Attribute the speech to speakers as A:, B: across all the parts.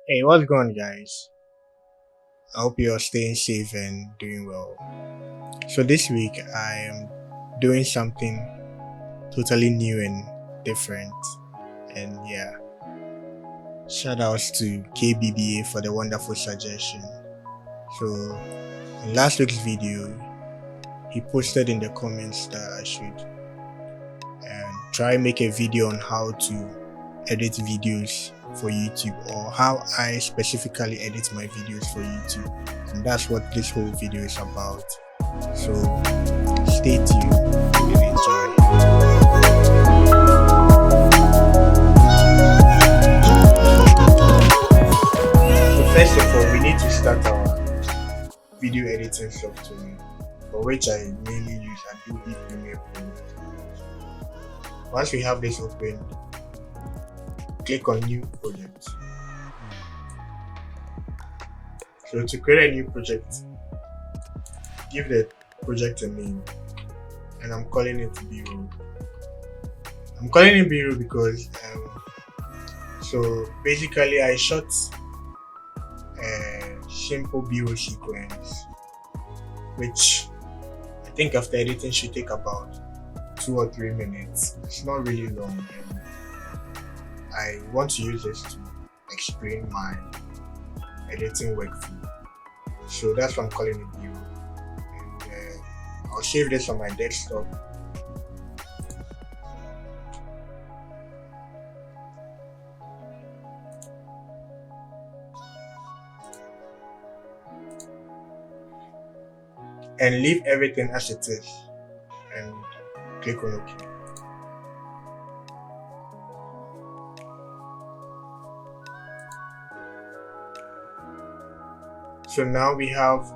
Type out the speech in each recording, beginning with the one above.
A: Hey, what's going on, guys? I hope you're staying safe and doing well. So, this week I am doing something totally new and different. And yeah, shout outs to KBBA for the wonderful suggestion. So, in last week's video, he posted in the comments that I should try make a video on how to edit videos for YouTube, or how I specifically edit my videos for YouTube, and that's what this whole video is about. So stay tuned and enjoy. So first of all, we need to start our video editing software, for which I mainly use Adobe Premiere Pro. Once we have this open, click on New Project. So to create a new project, give the project a name, and I'm calling it B-roll. I'm calling it B-roll because so basically I shot a simple B-roll sequence, which I think after editing should take about 2 or 3 minutes. It's not really long, and I want to use this to explain my editing workflow. So that's why I'm calling it B-roll. And I'll save this on my desktop. And leave everything as it is, and click on OK. So now we have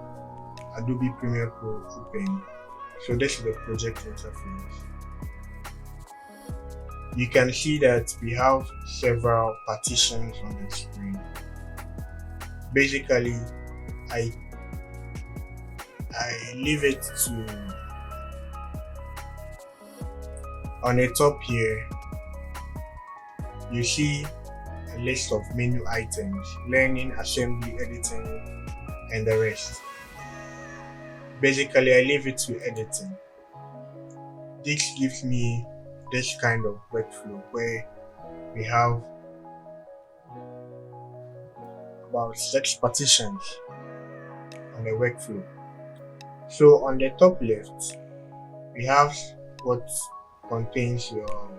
A: Adobe Premiere Pro open. So this is the project interface. You can see that we have several partitions on the screen. Basically, I leave it to, on the top here, you see a list of menu items: learning, assembly, editing, and the rest. Basically, I leave it to editing. This gives me this kind of workflow where we have about 6 partitions on the workflow. So on the top left, we have what contains your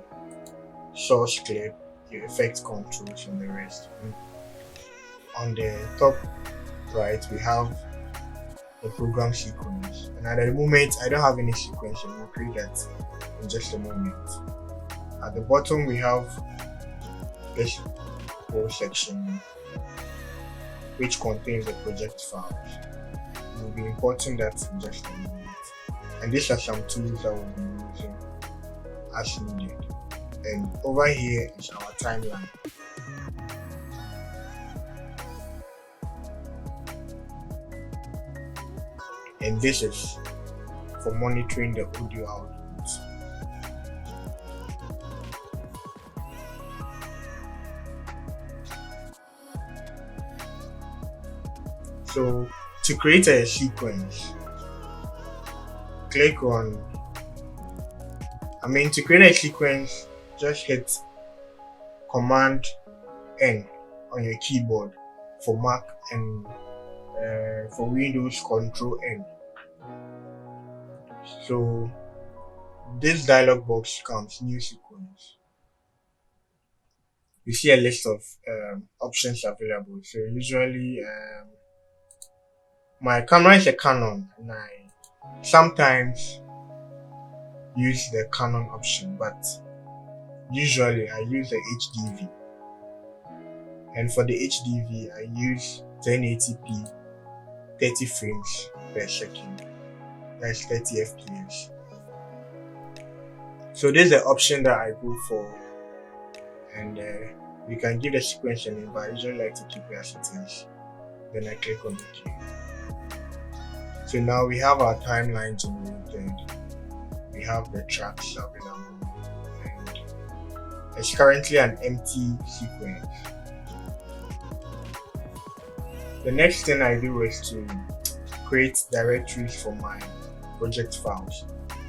A: source clip, your effect controls, and the rest. And on the top right, we have the program sequence. And at the moment, I don't have any sequence, and we'll create that in just a moment. At the bottom, we have this whole section which contains the project files. We'll be importing that in just a moment. And these are some tools that we'll be using as needed. And over here is our timeline. And this is for monitoring the audio output. So to create a sequence, click on, to create a sequence, just hit Command N on your keyboard for Mac, and for Windows, Control N. So this dialog box comes, new sequence. You see a list of options available. So usually my camera is a Canon, and I sometimes use the Canon option, but usually I use the HDV. And for the HDV, I use 1080p 30 frames per second. That's 30 FPS. So this is the option that I go for, and you can give the sequence a name, but I usually like to keep it as it is. Then I click on OK. So now we have our timeline generated. We have the tracks available, and it's currently an empty sequence. The next thing I do is to create directories for my project files.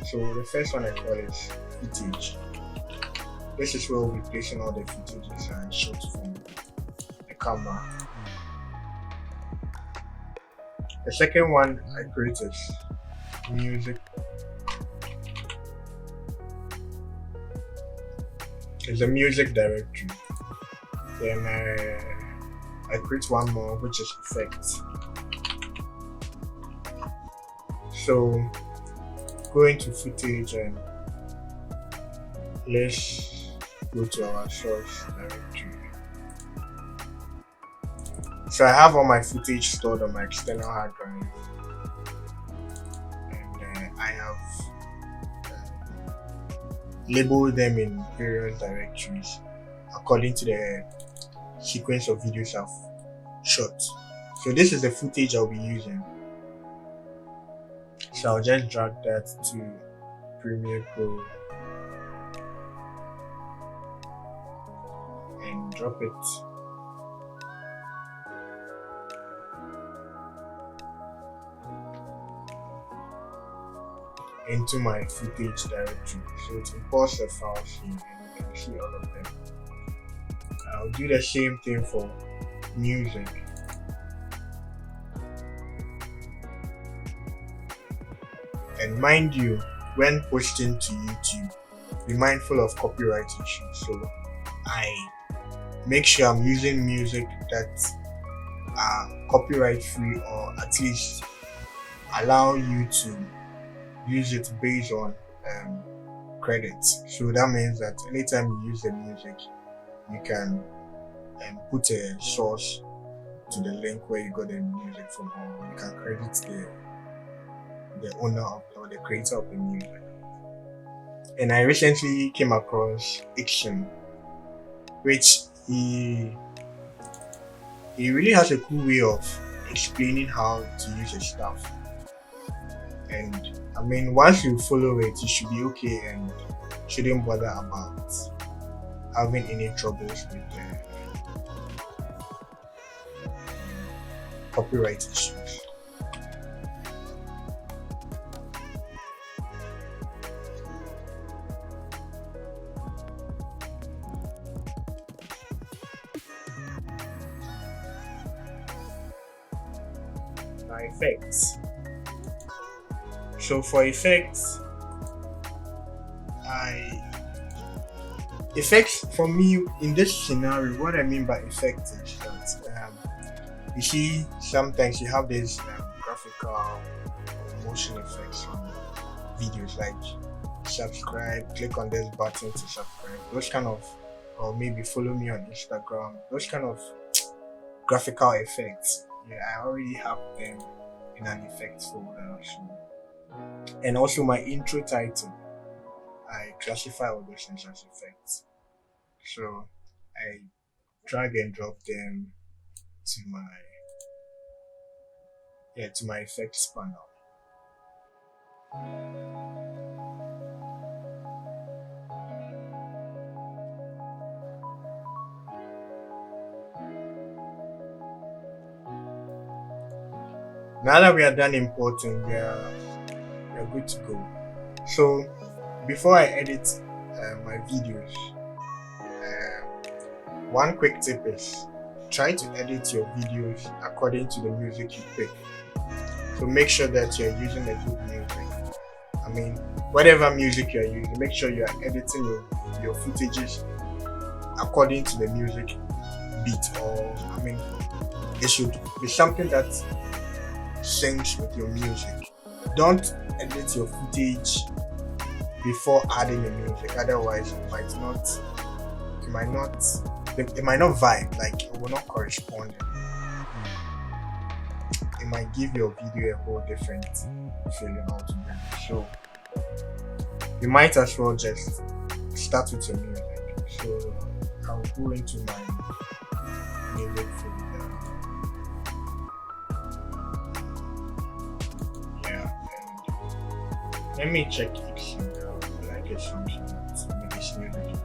A: So the first one I call is footage. This is where we'll be placing all the footages and shots from the camera. The second one I create is music. It's a music directory. Then I create one more, which is effects. So go into footage and let's go to our source directory. So I have all my footage stored on my external hard drive, and I have labeled them in various directories according to the sequence of videos I've shot. So this is the footage I'll be using. So I'll just drag that to Premiere Pro and drop it. Into my footage directory. So it imports the files here and you can see all of them. I'll do the same thing for music. And mind you, when posting to YouTube, be mindful of copyright issues. So I make sure I'm using music that are copyright free, or at least allow you to use it based on credits. So that means that anytime you use the music, you can put a source to the link where you got the music from, or you can credit the owner of, or the creator of the music. And I recently came across Action, which he really has a cool way of explaining how to use his stuff. And I mean, once you follow it, you should be okay and shouldn't bother about having any troubles with copyright issues. Now, effects. So for effects, effects for me in this scenario, what I mean by effects is that you see sometimes you have these graphical or motion effects on videos, like subscribe, click on this button to subscribe, those kind of, or maybe follow me on Instagram, those kind of graphical effects. Yeah, I already have them in an effects folder. And also my intro title, I classify all those things as effects. So I drag and drop them to my effects panel. Now that we are done importing, we are good to go. So before I edit my videos, one quick tip is try to edit your videos according to the music you pick. So make sure that you're using a good music. I mean, whatever music you're using, make sure you are editing your footages according to the music beat, or I mean, it should be something that syncs with your music. Don't edit your footage before adding the music, otherwise it might not vibe, like it will not correspond. It might give your video a whole different feeling altogether. So you might as well just start with your music. So I'll go into my music folder. Let me check if I get something that's maybe music.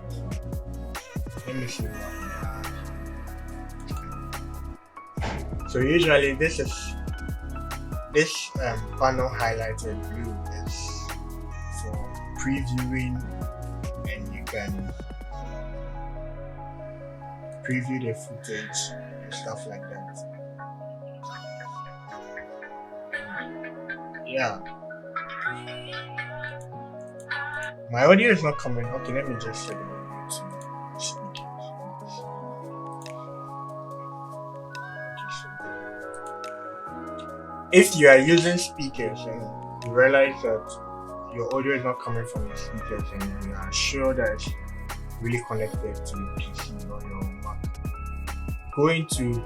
A: Let me see what we have. So usually this panel highlighted blue is for previewing, and you can preview the footage and stuff like that. Yeah, my audio is not coming. Okay, let me just set the audio to speakers. If you are using speakers and you realize that your audio is not coming from your speakers and you are sure that it's really connected to your PC or your Mac, go into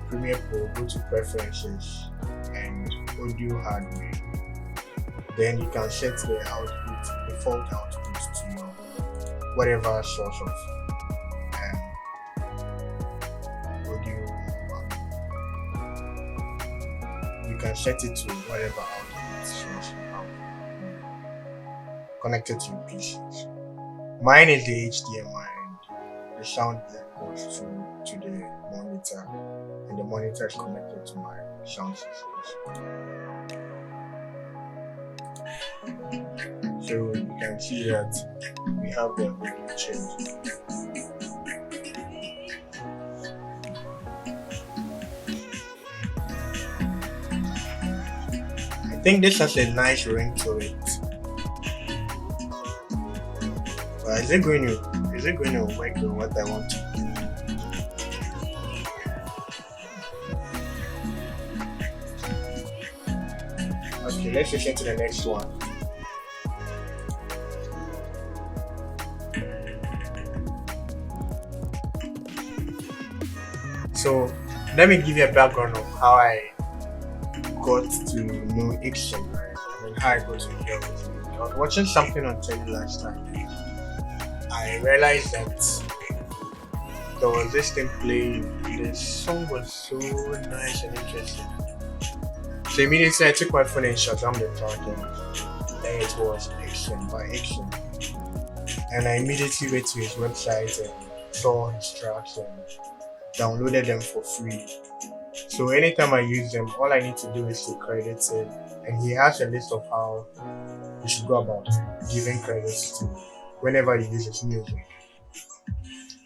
A: Premiere Pro, go to Preferences and Audio Hardware. Then you can set the default output to your whatever source of audio. You can set it to whatever output source you have connected to your PC. Mine is the HDMI, and the sound goes to the monitor, and the monitor is connected to my sound system. So you can see that we have the audio change. I think this has a nice ring to it. But is it going to work with what I want to do? Okay, let's listen to the next one. So let me give you a background of how I got to know Ixon, right? I mean, how I got to hear it. I was watching something on telly last time. I realized that there was this thing playing. The song was so nice and interesting. So immediately I took my phone and shut down the track, and then it was Ixon by Ixon. And I immediately went to his website and saw his tracks and downloaded them for free. So anytime I use them, all I need to do is to credit it, and he has a list of how you should go about giving credits to whenever you use his music.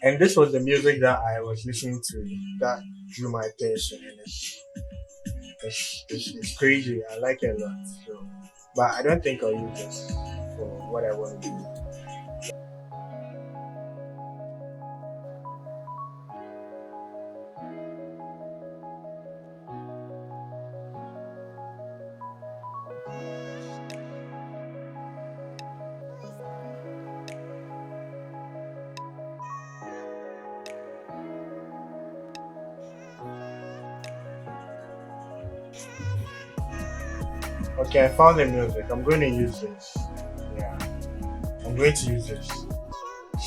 A: And this was the music that I was listening to that drew my attention, and it's crazy. I like it a lot. So, but I don't think I'll use this for what I want to do. Okay, I found the music. I'm going to use this. Yeah, I'm going to use this.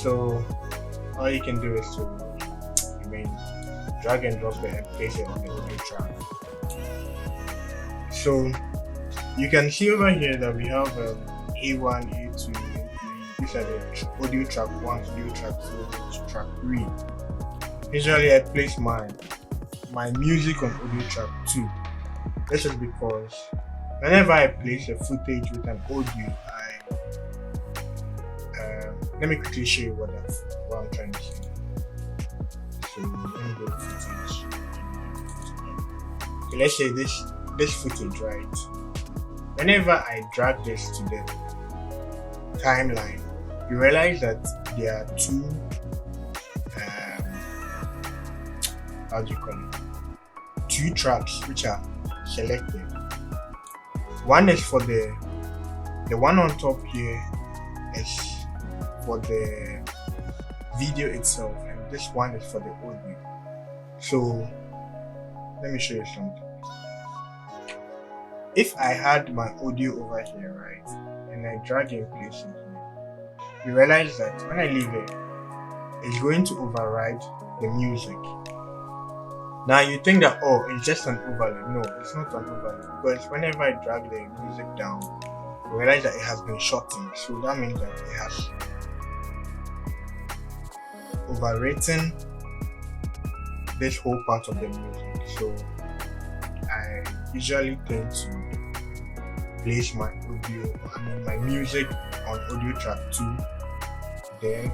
A: So all you can do is to, drag and drop it and place it on the audio track. So you can see over here that we have A1, A2, A3. These are the audio track 1, audio track 2, track 3. Usually I place my music on audio track 2. This is because whenever I place a footage with an audio, let me quickly show you what I'm trying to say. So let me go to footage. Okay, let's say this footage, right? Whenever I drag this to the timeline, you realize that there are two how do you call it? Two tracks which are selected. One is for the one on top here is for the video itself, and this one is for the audio. So let me show you something. If I had my audio over here, right, and I drag and place it here, you realize that when I leave it, it's going to override the music. Now you think that, oh, it's just an overlay. No, it's not an overlay, because whenever I drag the music down, you realize that it has been shortened. So that means that it has overwritten this whole part of the music. So I usually tend to place my music on audio track 2, then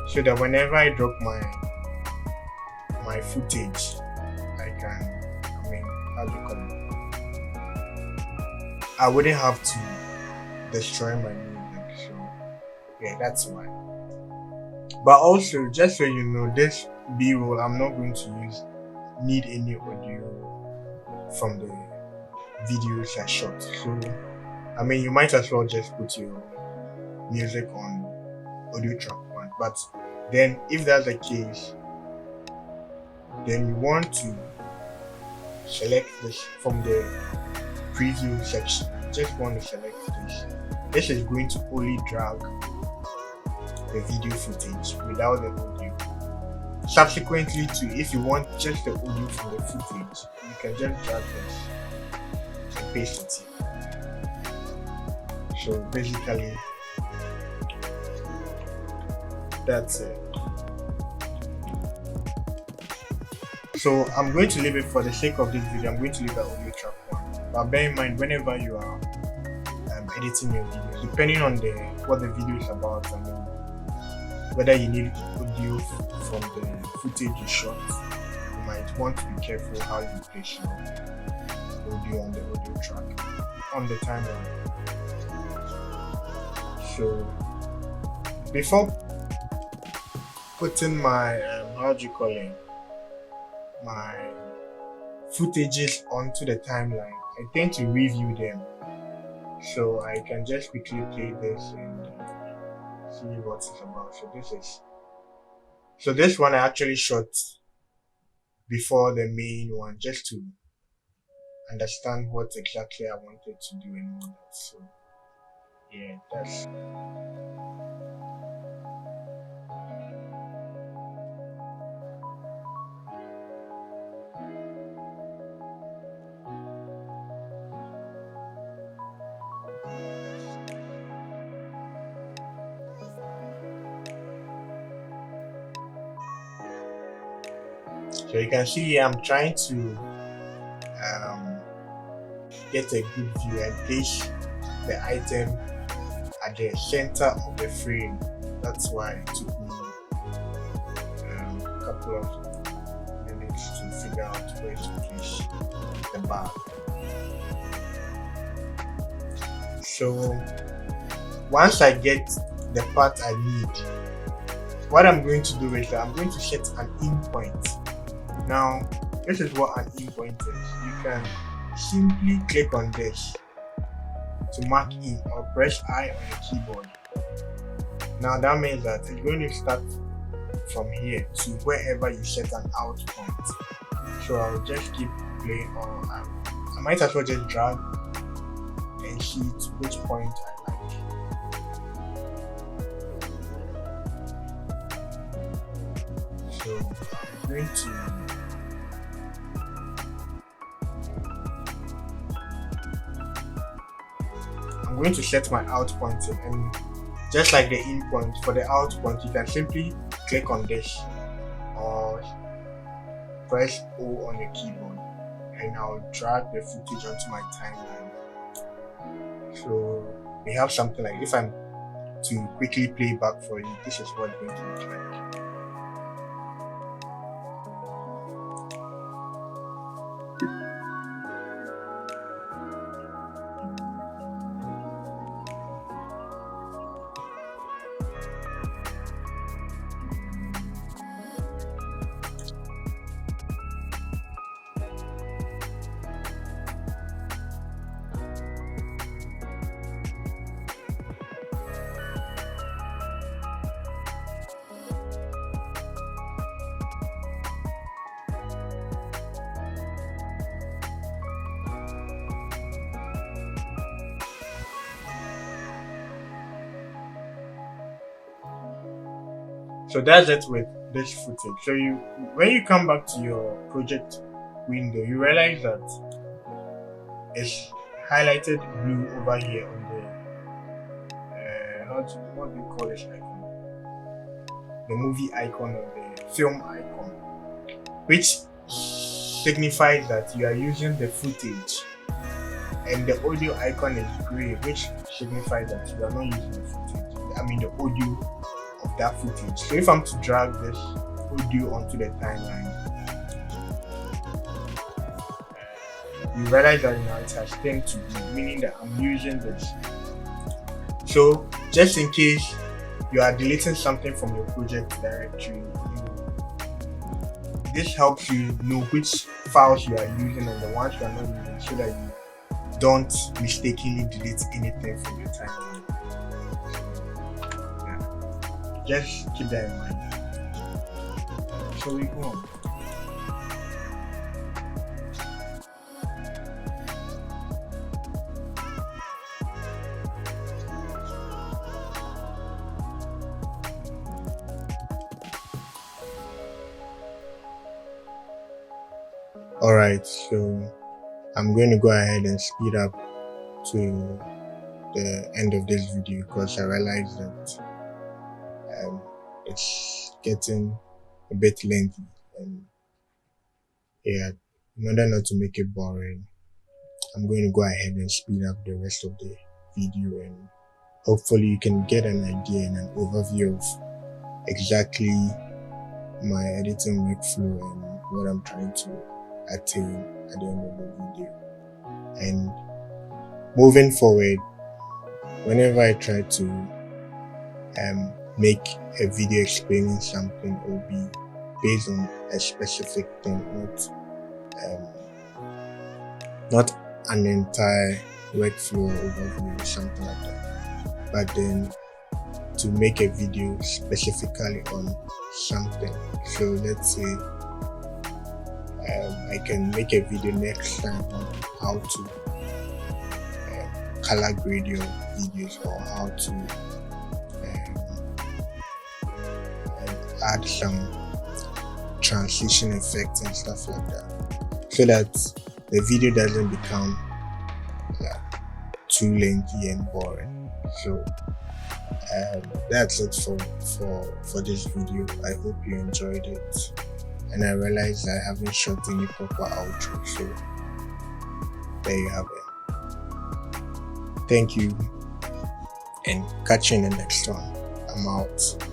A: so that whenever I drop my footage, I can, how do you call it? I wouldn't have to destroy my music. So yeah, that's why. But also, just so you know, this B-roll I'm not going to need any audio from the videos I shot. So you might as well just put your music on audio track 1. But then if that's the case, then you want to select this from the preview section. You just want to select this. This is going to only drag the video footage without the audio. Subsequently if you want just the audio from the footage, you can just drag this and paste it here. So basically that's it. So I'm going to leave it for the sake of this video. I'm going to leave the audio track 1. But bear in mind, whenever you are editing your video, depending on what the video is about, whether you need audio from the footage you shot, you might want to be careful how you place your audio on the audio track on the timeline. So before putting my my footages onto the timeline, I tend to review them, so I can just quickly play this and see what it's about. So this one I actually shot before the main one, just to understand what exactly I wanted to do and all that. So yeah, that's so you can see here I'm trying to get a good view and place the item at the center of the frame. That's why it took me a couple of minutes to figure out where to place the bar. So once I get the part I need, what I'm going to do is I'm going to set an in point. Now this is what an in point is. You can simply click on this to mark in, or press I on the keyboard. Now that means that it's going to start from here to wherever you set an out point. So I'll just keep playing, or I might as well just drag and see to which point I like. So I'm going to set my out point in, and just like the in point, for the out point you can simply click on this or press O on the keyboard, and I'll drag the footage onto my timeline. So we have something like, if I'm to quickly play back for you, this is what it's going to look like. So that's it with this footage. So when you come back to your project window, you realize that it's highlighted blue over here on the what do you call this icon? The movie icon or the film icon, which signifies that you are using the footage, and the audio icon is gray, which signifies that you are not using the footage. I mean the audio of that footage. So if I'm to drag this audio onto the timeline, you realize that now it has turned to blue, meaning that I'm using this. So just in case you are deleting something from your project directory, this helps you know which files you are using and the ones you are not using, so that you don't mistakenly delete anything from your timeline. Yeah. Just keep that in mind. So we go on. Alright, so I'm going to go ahead and speed up to the end of this video because I realized that it's getting a bit lengthy, and yeah, in order not to make it boring, I'm going to go ahead and speed up the rest of the video, and hopefully you can get an idea and an overview of exactly my editing workflow and what I'm trying to attain at the end of the video. And moving forward, whenever I try to make a video explaining something, it will be based on a specific thing, not an entire workflow overview or something like that, but then to make a video specifically on something. So let's say I can make a video next time on how to color grade your videos, or how to add some transition effects and stuff like that, so that the video doesn't become too lengthy and boring. So that's it for this video. I hope you enjoyed it, and I realized I haven't shot any proper outro, so there you have it. Thank you, and catch you in the next one. I'm out.